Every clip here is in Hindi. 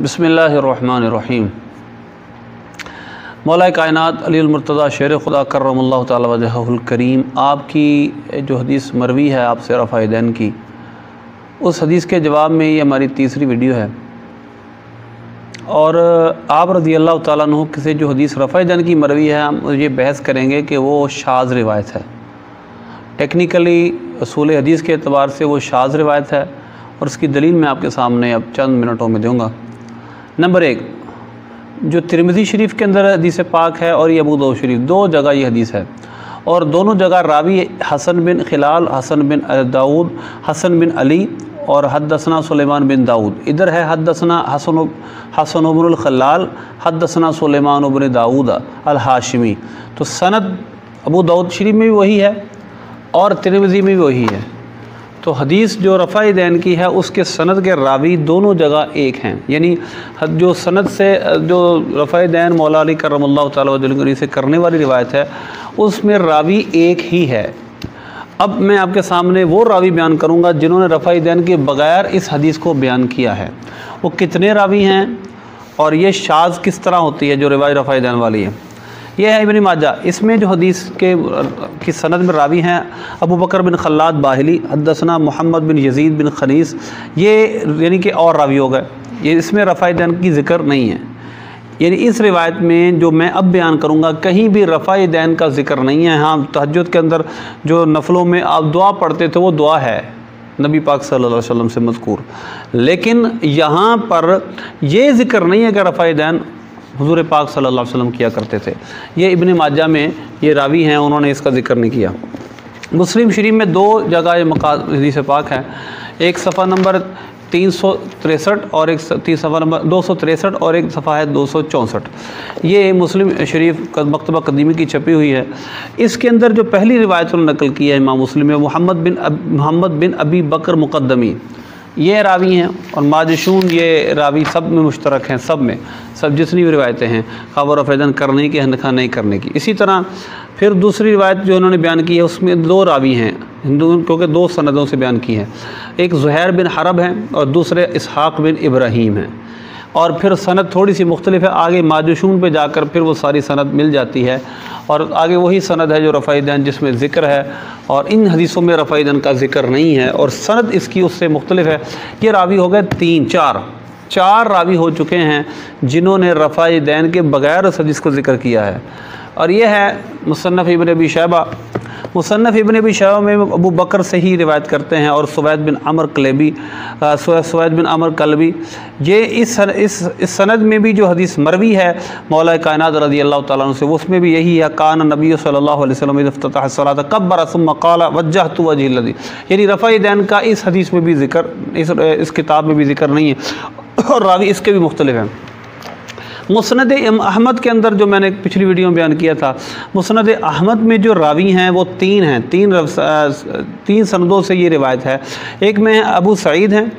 बिस्मिल्लाहिर्रहमानिर्रहीम। मौला कायनात अलीउल मुर्तज़ा शेर खुदा कर्रमल्लाहु तआला वजहुल करीम आपकी जो हदीस मरवी है आपसे रफ़ा यदैन की, उस हदीस के जवाब में ये हमारी तीसरी वीडियो है। और आप रज़ी अल्लाह तआला अन्हु से जो हदीस रफ़ा यदैन की मरवी है, हम ये बहस करेंगे कि वो शाज़ रिवायत है। टेक्निकली उसूल हदीस के एतबार से वो शाज़ रिवायत है और उसकी दलील मैं आपके सामने अब चंद मिनटों में दूँगा। नंबर 1, जो तिरमिज़ी शरीफ के अंदर हदीस पाक है और ये अबू दाऊद शरीफ, दो जगह ये हदीस है और दोनों जगह रावी हसन बिन खिलाल, हसन बिन दाऊद, हसन बिन अली और हद्दसना सुलेमान बिन दाऊद। इधर है हद्दसना हसन इब्नुल खल्लाल, हद्दसना सुलेमान इब्न दाऊद अल हाशिमी। तो सनद अबू दाऊद शरीफ में भी वही है और तिरमिज़ी में भी वही है। तो हदीस जो रफ़ा यदैन की है उसके सनद के रावी दोनों जगह एक हैं, यानी जो सनद से जो रफ़ा यदैन मौला अली कर्रमल्लाहु तआला वजहुल से करने वाली रिवायत है उसमें रावी एक ही है। अब मैं आपके सामने वो रावी बयान करूँगा जिन्होंने रफ़ा यदैन के बग़ैर इस हदीस को बयान किया है। वो कितने रावी हैं और ये शाज़ किस तरह होती है जो रिवायत रफ़ा यदैन वाली है। यह है इब्न माजा। इसमें जो हदीस की सनद में रावी हैं अबू बकर बिन खल्लाद बाहिली, हद्दसना मोहम्मद बिन यजीद बिन खनीस, ये यानी कि और रावी हो गए। ये इसमें रफ़ा यदैन की ज़िक्र नहीं है। यानी इस रिवायत में जो मैं अब बयान करूँगा कहीं भी रफ़ा यदैन का ज़िक्र नहीं है। हाँ, तहज्जुद के अंदर जो नफलों में आप दुआ पढ़ते थे वो दुआ है नबी पाक सल्लल्लाहु अलैहि वसल्लम से मज़कूर, लेकिन यहाँ पर ये ज़िक्र नहीं है कि रफ़ा यदैन हुज़ूर पाक सल्लल्लाहु अलैहि वसल्लम किया करते थे। ये इब्न माजा में ये रावी हैं, उन्होंने इसका ज़िक्र नहीं किया। मुस्लिम शरीफ में दो जगह ये हदीस पाक है, एक सफ़ा नंबर 363 और एक सफ़ा नंबर 263 और एक सफ़ा है 264। ये मुस्लिम शरीफ मकतबा कदीमी की छपी हुई है। इसके अंदर जो पहली रिवायत उन्होंने नकल की है इमाम मुस्लिम में, मोहम्मद बिन अबी बकर मुक़द्दमी ये रावी हैं और माजशून ये रावी सब में मुश्तरक हैं, सब जितनी भी रिवायतें हैं खबर रफ़ा यदैन करने की है नहीं करने की। इसी तरह फिर दूसरी रिवायत जो उन्होंने बयान की है उसमें दो रावी हैं हिंदू, क्योंकि दो सनदों से बयान की है, एक ज़ुहैर बिन हरब हैं और दूसरे इसहाक़ बिन इब्राहीम हैं। और फिर सनद थोड़ी सी मुख्तलिफ है, आगे माजशून पे जाकर फिर वो सारी सनद मिल जाती है और आगे वही सनद है जो रफ़ा यदैन जिसमें ज़िक्र है और इन हदीसों में रफ़ा यदैन का ज़िक्र नहीं है और सनद इसकी उससे मुख्तलिफ है। ये रावी हो गए चार रावी हो चुके हैं जिन्होंने रफ़ा यदैन के बग़ैर उस हदीस को ज़िक्र किया है। और ये है मुसन्नफ़ इब्न अबी शैबा। मुसन्नफ़ इब्न अबी शैबा में अबू बकर से ही रिवायत करते हैं और सुवैद बिन अमर कलबी ये इस सनद में भी जो हदीस मरवी है मौला कायनात रज़ी अल्लाह तआला अन्हु से, उसमें भी यही है, कान नबी सल्लल्लाहु अलैहि वसल्लम इज़ा इफ्ततह सलात कब्बरा सुम्मा क़ाला वज्जहतु वजही लज़ी। यानी रफ़ा यदैन का इस हदीस में भी ज़िक्र, इस किताब में भी ज़िक्र नहीं है और रावी इसके भी मुख्तलिफ हैं। मुस्नद अहमद के अंदर जो मैंने पिछली वीडियो में बयान किया था, मुस्नद अहमद में जो रावी हैं वो तीन सनदों से ये रिवायत है। एक में अबू सईद हैं,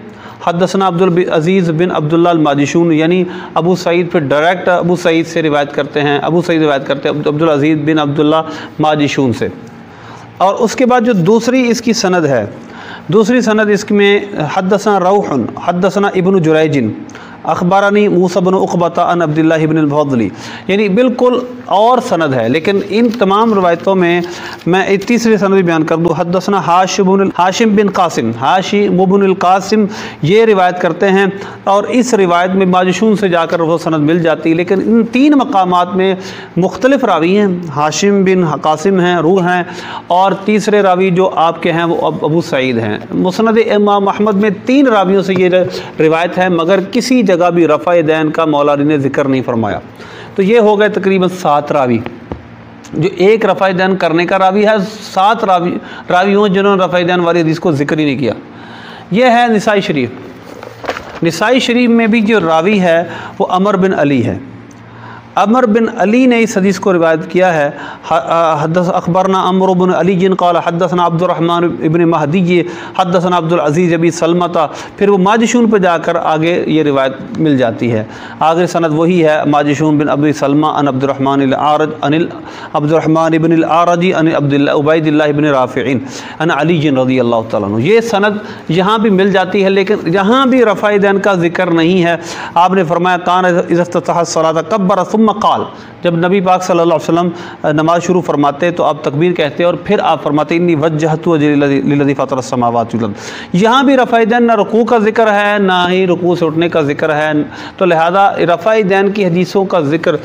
हद्दसना अब्दुल अज़ीज़ बिन अब्दुल्लाह अल माजिशून, यानी अबू सईद फिर डायरेक्ट अबू सईद से रिवायत करते हैं, अबू सईद रिवायत करते हैं अब्दुल अज़ीज़ बिन अब्दुल्लाह माजिशून से। और उसके बाद जो दूसरी इसकी सनद है, दूसरी सनद इसमें हद्दसना रऊहन हद्दसना इब्न जुरैजिन अखबारानी मूसा बिन उक़बता अन अब्दुल्लाह इब्न अल-फज़ली, यानी बिल्कुल और सनद है। लेकिन इन तमाम रवायतों में मैं एक तीसरी सनद भी बयान कर दूँ। हद्दसना हाशिम बिन कासिम ये रिवायत करते हैं और इस रिवायत में माजशून से जाकर वो सनद मिल जाती है, लेकिन इन तीन मकामात में मुख्तलिफ रावी हैं। हाशिम बिन कासिम हैं, रूह हैं और तीसरे रावी जो आपके हैं वो अबू सईद हैं। मुस्नद इमाम अहमद में 3 रावियों से ये रिवायत है, मगर किसी जगह भी रफ़ा यदैन का मौला अली ने ज़िक्र नहीं फरमाया। तो ये हो गए तकरीबन 7 रावी। जो एक रफ़ा यदैन करने का रावी है, 7 रावी हों जिन्होंने रफ़ा यदैन वाली हदीस को ज़िक्र ही नहीं किया। यह है निसाई शरीफ। निसाई शरीफ में भी जो रावी है वो अमर बिन अली है। अमर बिन अली ने इस हदीस को रिवायत किया है। हदस अखबरना अमर बिन अली जिन क़ाल हदसना अब्दुर्रहमान इब्न महदी हदसना अब्दुल अज़ीज़ अबी सलमता। फिर वो माजिशून पर जाकर आगे ये रिवायत मिल जाती है। आगे सनद वही है, माजिशून बिन अबी सलमा अन अब्दुर्रहमान अल-आरज अनिल अब्दुर्रहमान इब्न अल-आरजी अन अब्दुल्लाह उबैदिल्लाह इब्न राफ़िईन अन अली जिन रज़ियल्लाहु तआला अन्हु। ये सनद यहाँ भी मिल जाती है, लेकिन यहाँ भी रफ़ा दैन का जिक्र नहीं है। आपने फरमाया कान इज़ा इफ्ततह सलात कब्बर सुम्मा क़ाल, जब नबी पाक सल्लल्लाहु अलैहि वसल्लम नमाज शुरू फरमाते तो आप तकबीर कहते और फिर आप फरमाते इन्नी वज्जहतु लिल्लज़ी फ़तरा समावाति वल अर्ज़। यहाँ भी रफ़ा दैन ना रुकू का जिक्र है, ना ही रुकू से उठने का जिक्र है। तो लिहाजा रफ़ा दैन की हदीसों का जिक्र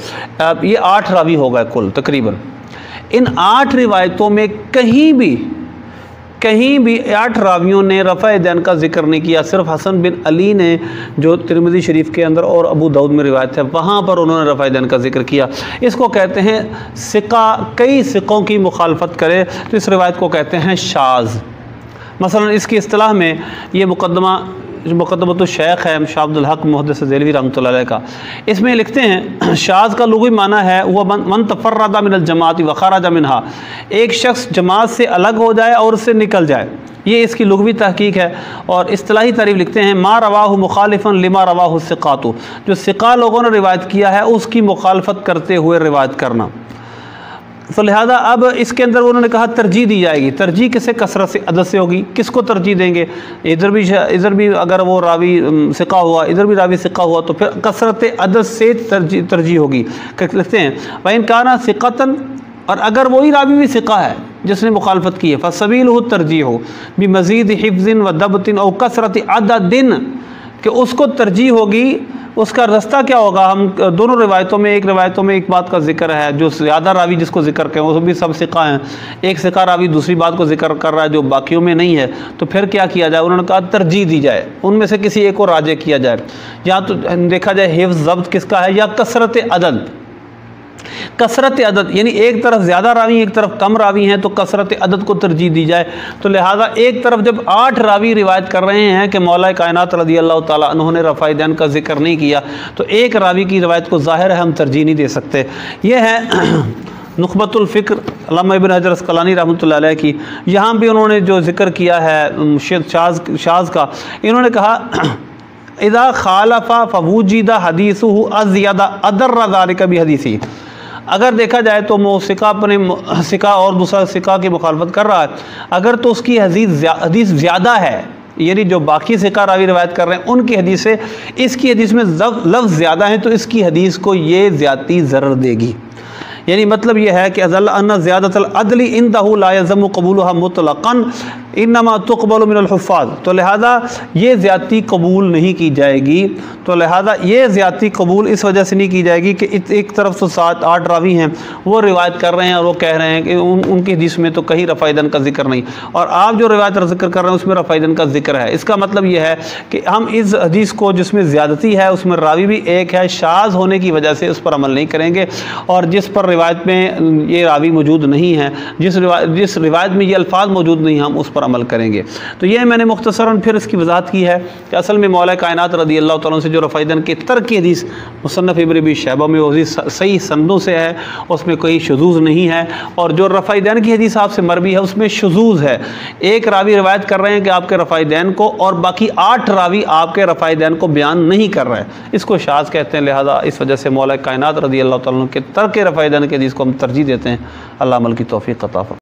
ये 8 रावी हो गए कुल तकरीबन। इन 8 रिवायतों में कहीं भी 8 रावियों ने रफ़ा दैन का जिक्र नहीं किया। सिर्फ हसन बिन अली ने, जो तिरमिज़ी शरीफ के अंदर और अबू दाऊद में रिवायत है, वहाँ पर उन्होंने रफ़ा दैन का जिक्र किया। इसको कहते हैं सिका, कई सिकों की मुखालफत करे तो इस रिवायत को कहते हैं शाज़। मसलन इसकी इस्तिलाह में ये मुक़द्दमतुश शेख है शाह अब्दुल हक मुहद्दिस देलवी रहमतुल्लाह अलैह का, इसमें लिखते हैं शाज़ का लुग़वी माना है वह मन तफ़र्रदा मिनल जमाती व ख़रजा मिनहा, एक शख्स जमात से अलग हो जाए और उससे निकल जाए। ये इसकी लुग़वी तहक़ीक़ है। और इस्तिलाही तारीफ़ लिखते हैं मा रवाहु मुखालिफ़न लिमा रवाहु सिक़ातु, जो सिक़ा लोगों ने रिवायत किया है उसकी मुखालफत करते हुए रिवायत करना। तो लिहाजा अब इसके अंदर उन्होंने कहा तरजीह दी जाएगी। तरजीह किसे? कसरत से, अदद से होगी। किसको तरजीह देंगे? इधर भी अगर वो रावी सिक़ा हुआ, इधर भी रावी सिक़ा हुआ, तो फिर कसरत अदद से तरजीह होगी। लिखते हैं वइन काना सिक़तन, और अगर वही रावी भी सिक़ा है जिसने मुखालफत की है, फ़सबीलहु तरजीह हो बि मज़ीद हिफ्ज़िन व दब्तिन और कसरत अददिन, कि उसको तरजीह होगी। उसका रास्ता क्या होगा? हम दोनों रिवायतों में, एक रिवायतों में एक बात का जिक्र है, जो ज़्यादा रावी जिसको जिक्र करें वो भी सब सिक़ा हैं, एक सिक़ा रावी दूसरी बात को जिक्र कर रहा है जो बाकियों में नहीं है, तो फिर क्या किया जाए? उन्होंने कहा तरजीह दी जाए, उनमें से किसी एक को राजे किया जाए। या तो देखा जाए हिफ्ज़ ज़ब्त किसका है, या कसरत अदद। कसरत अदद यानी एक तरफ ज़्यादा रावी एक तरफ कम रावी हैं, तो कसरत अदद को तरजीह दी जाए। तो लिहाजा एक तरफ जब 8 रावी रिवायत कर रहे हैं कि मौला कायनात रज़ियल्लाहु ताला अन्हु ने रफ़ा दैन का जिक्र नहीं किया, तो एक रावी की रिवायत को ज़ाहिर है हम तरजीह नहीं दे सकते। यह है नुख़बतुल फ़िक्र अल्लामा इब्न हजर अस्क़लानी रहमतुल्लाह अलैह की। यहाँ भी उन्होंने जो जिक्र किया है शाज़ का, इन्होंने कहा इज़ा ख़ालफ़ा फ़वुजिदा हदीसुहु अज़्यदा अदर्र ज़ालिका बि हदीसी। अगर देखा जाए तो सिक़ा अपने सिक़ा और दूसरा सिक़ा की मुखालफत कर रहा है, अगर तो उसकी हदीस ज़्यादा है, यानी जो बाकी सिक़ा रावी रिवायत कर रहे हैं उनकी हदीस से इसकी हदीस में लफ्ज़ ज़्यादा है, तो इसकी हदीस को ये ज़्यादती ज़रर देगी। यानी मतलब यह है कि अज़ल्ला ज़्यादतल अदली इंदहु ला यल्ज़मु क़बूलुहा मुतलक़न इन्नमा तुक़बलु मिनल हुफ़्फ़ाज़। तो लिहाजा ये ज़्यादती कबूल नहीं की जाएगी। तो लिहाजा ये ज़्यादती कबूल इस वजह से नहीं की जाएगी कि एक तरफ तो 7-8 रावी हैं वो रिवायत कर रहे हैं और वो कह रहे हैं कि उनकी हदीस में तो कहीं रफ़ा दैन का जिक्र नहीं, और आप जो रिवायत का जिक्र कर रहे हैं उसमें रफ़ा दैन का जिक्र है। इसका मतलब ये है कि हम इस हदीस को जिसमें ज़्यादती है उसमें रावी भी एक है, शाज़ होने की वजह से उस पर अमल नहीं करेंगे, और जिस पर रिवायत में ये रावी मौजूद नहीं है, जिस रिवायत में ये अल्फाज मौजूद नहीं, हम उस पर अमल करेंगे। तो ये मैंने मुख्तसरन फिर इसकी वजाहत की है कि असल में मौला कायनात रज़ियल्लाहु तआला से जो रफ़ा दैन के तर्क की हदीस मुसन्नफ़ इब्न अबी शैबा में वो सही संदों से है, उसमें कोई शुज़ूज़ नहीं है, और जो रफ़ा दैन की हदीस आपसे मरवी है उसमें शुज़ूज़ है। एक रावी रिवायत कर रहे हैं कि आपके रफ़ा दैन को, और बाकी 8 रावी आपके रफ़ा दैन को बयान नहीं कर रहे हैं, इसको शाज़ कहते हैं। लिहाजा इस वजह से मौला कायनात रज़ियल्लाहु तआला के तर्क रफ़ा दैन की हदीस को हम तरजीह देते हैं। अल्लाह अमल की तौफ़ीक़ अता फरमाए।